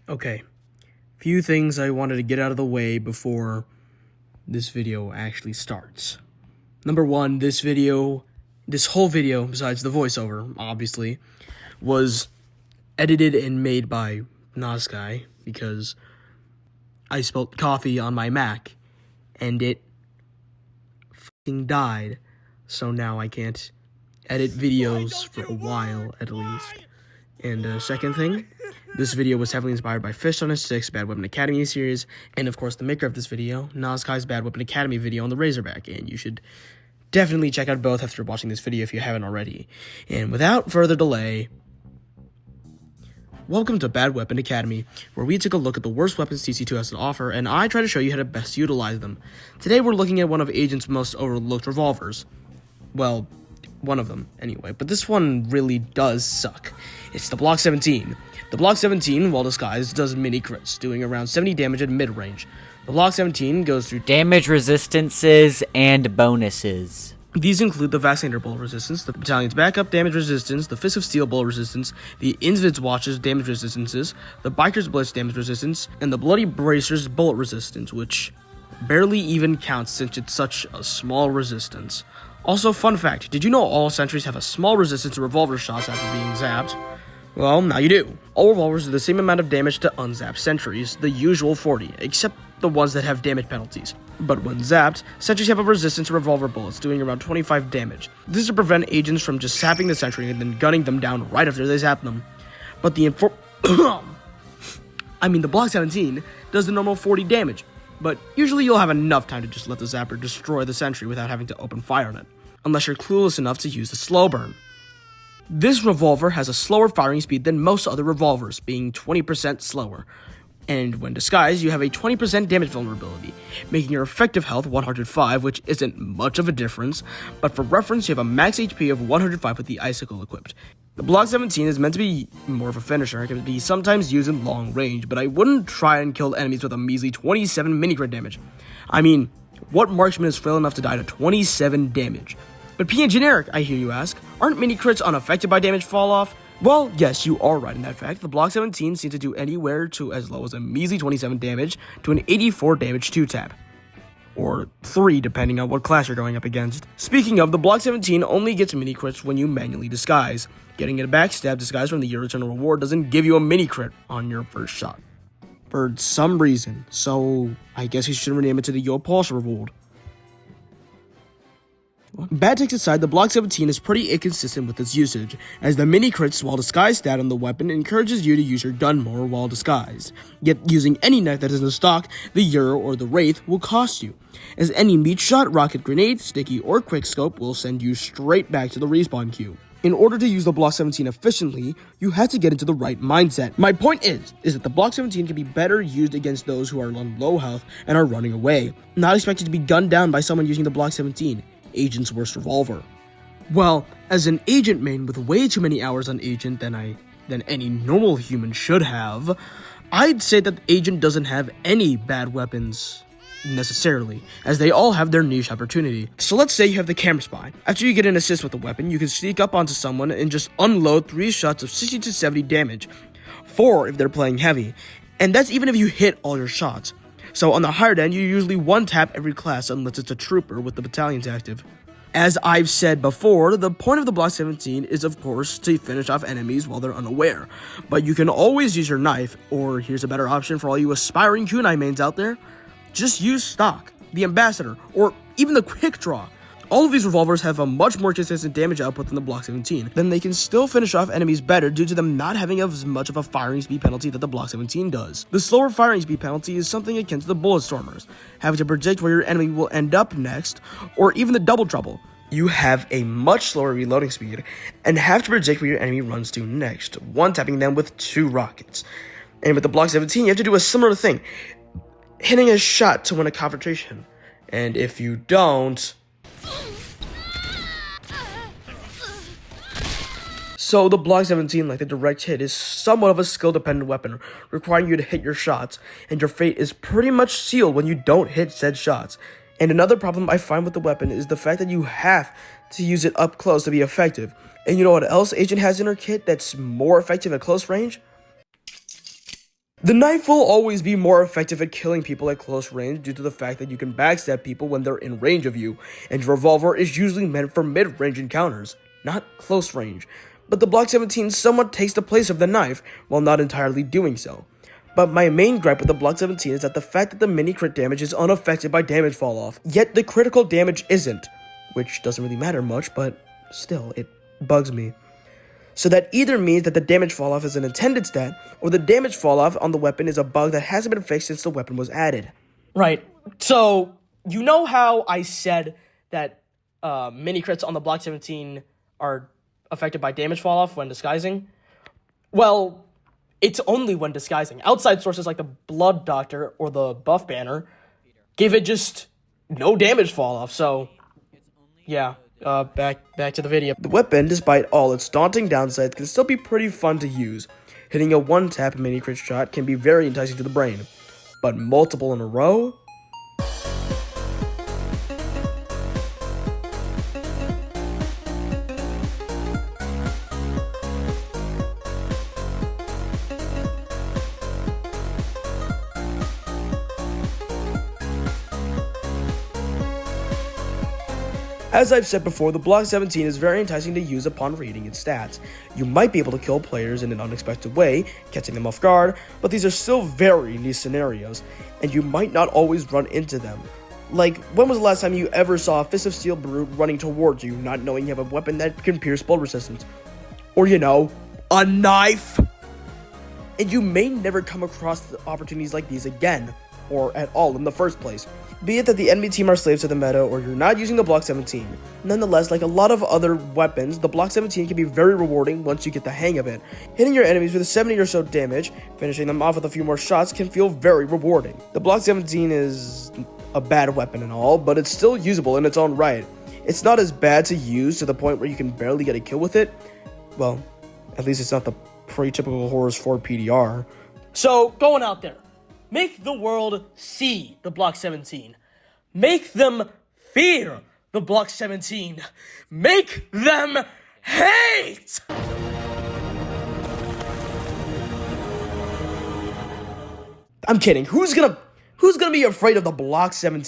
Okay, few things I wanted to get out of the way before this video actually starts. Number one, this whole video, besides the voiceover, obviously, was edited and made by Naskai because I spilled coffee on my Mac and it fucking died. So now I can't edit videos for a while at least. And second thing, this video was heavily inspired by Fish on a 6 Bad Weapon Academy series, and of course the maker of this video, Nazkai's Bad Weapon Academy video on the Razorback, and you should definitely check out both after watching this video if you haven't already. And without further delay, welcome to Bad Weapon Academy, where we take a look at the worst weapons TC2 has to offer, and I try to show you how to best utilize them. Today we're looking at one of Agent's most overlooked revolvers. Well, one of them, anyway, but this one really does suck. It's the Block-17. The Block-17, while disguised, does mini crits, doing around 70 damage at mid-range. The Block-17 goes through damage resistances and bonuses. These include the Vaccinator bullet resistance, the Battalion's backup damage resistance, the Fist of Steel bullet resistance, the Invincible watch's damage resistances, the Biker's blitz damage resistance, and the Bloody Bracer's bullet resistance, which barely even counts since it's such a small resistance. Also, fun fact, did you know all sentries have a small resistance to revolver shots after being zapped? Well, now you do. All revolvers do the same amount of damage to unzapped sentries, the usual 40, except the ones that have damage penalties. But when zapped, sentries have a resistance to revolver bullets, doing around 25 damage. This is to prevent agents from just zapping the sentry and then gunning them down right after they zap them. But the the Block-17 does the normal 40 damage, but usually you'll have enough time to just let the zapper destroy the sentry without having to open fire on it, unless you're clueless enough to use the slow burn. This revolver has a slower firing speed than most other revolvers, being 20% slower. And when disguised, you have a 20% damage vulnerability, making your effective health 105, which isn't much of a difference, but for reference, you have a max HP of 105 with the Icicle equipped. The Block-17 is meant to be more of a finisher, it can be sometimes used in long range, but I wouldn't try and kill enemies with a measly 27 mini-crit damage. I mean, what marksman is frail enough to die to 27 damage? But being generic, I hear you ask, aren't mini-crits unaffected by damage fall-off? Well, yes, you are right in that fact. The Block-17 seems to do anywhere to as low as a measly 27 damage to an 84 damage 2-tap. Or 3, depending on what class you're going up against. Speaking of, the Block-17 only gets mini-crits when you manually disguise. Getting a backstab disguise from the Your Eternal Reward doesn't give you a mini-crit on your first shot. For some reason, so I guess you should rename it to the Your Pulse Reward. Bad takes aside, the Block-17 is pretty inconsistent with its usage, as the mini-crits while disguised stat on the weapon encourages you to use your gun more while disguised. Yet using any knife that is in stock, the Euro or the Wraith will cost you, as any meat shot, rocket grenade, sticky, or quickscope will send you straight back to the respawn queue. In order to use the Block-17 efficiently, you have to get into the right mindset. My point is that the Block-17 can be better used against those who are on low health and are running away, not expected to be gunned down by someone using the Block-17. Agent's worst revolver. Well, as an agent main with way too many hours on agent than any normal human should have, I'd say that agent doesn't have any bad weapons necessarily, as they all have their niche opportunity. So let's say you have the camera spy. After you get an assist with the weapon, you can sneak up onto someone and just unload 3 shots of 60 to 70 damage, 4 if they're playing heavy, and that's even if you hit all your shots. So on the higher end, you usually one-tap every class unless it's a trooper with the battalions active. As I've said before, the point of the Block-17 is of course to finish off enemies while they're unaware, but you can always use your knife, or here's a better option for all you aspiring kunai mains out there, just use stock, the Ambassador, or even the Quick Draw. All of these revolvers have a much more consistent damage output than the Block-17, then they can still finish off enemies better due to them not having as much of a firing speed penalty that the Block-17 does. The slower firing speed penalty is something akin to the Bulletstormers, having to predict where your enemy will end up next, or even the Double Trouble. You have a much slower reloading speed, and have to predict where your enemy runs to next, one-tapping them with 2 rockets. And with the Block-17, you have to do a similar thing, hitting a shot to win a confrontation. And if you don't... So the Block-17, like the direct hit, is somewhat of a skill-dependent weapon, requiring you to hit your shots, and your fate is pretty much sealed when you don't hit said shots. And another problem I find with the weapon is the fact that you have to use it up close to be effective. And you know what else Agent has in her kit that's more effective at close range? The knife will always be more effective at killing people at close range due to the fact that you can backstab people when they're in range of you, and your revolver is usually meant for mid-range encounters, not close range. But the Block-17 somewhat takes the place of the knife, while not entirely doing so. But my main gripe with the Block-17 is that the fact that the mini crit damage is unaffected by damage fall off, yet the critical damage isn't, which doesn't really matter much, but still, it bugs me. So that either means that the damage falloff is an intended stat, or the damage falloff on the weapon is a bug that hasn't been fixed since the weapon was added. Right. So, you know how I said that mini crits on the Block-17 are affected by damage falloff when disguising? Well, it's only when disguising. Outside sources like the Blood Doctor or the Buff Banner give it just no damage falloff, so yeah. Back to the video. The weapon, despite all its daunting downsides, can still be pretty fun to use. Hitting a one-tap mini crit shot can be very enticing to the brain, but multiple in a row? As I've said before, the Block-17 is very enticing to use upon reading its stats. You might be able to kill players in an unexpected way, catching them off guard, but these are still very niche scenarios, and you might not always run into them. Like, when was the last time you ever saw a Fist of Steel brute running towards you, not knowing you have a weapon that can pierce blood resistance? Or, you know, a knife? And you may never come across opportunities like these again, or at all in the first place. Be it that the enemy team are slaves to the meta, or you're not using the Block-17. Nonetheless, like a lot of other weapons, the Block-17 can be very rewarding once you get the hang of it. Hitting your enemies with 70 or so damage, finishing them off with a few more shots can feel very rewarding. The Block-17 is a bad weapon and all, but it's still usable in its own right. It's not as bad to use to the point where you can barely get a kill with it. Well, at least it's not the pre-typical Horrors 4 PDR. So, going out there, make the world see the Block-17. Make them fear the Block-17. Make them hate! I'm kidding. Who's gonna be afraid of the Block-17?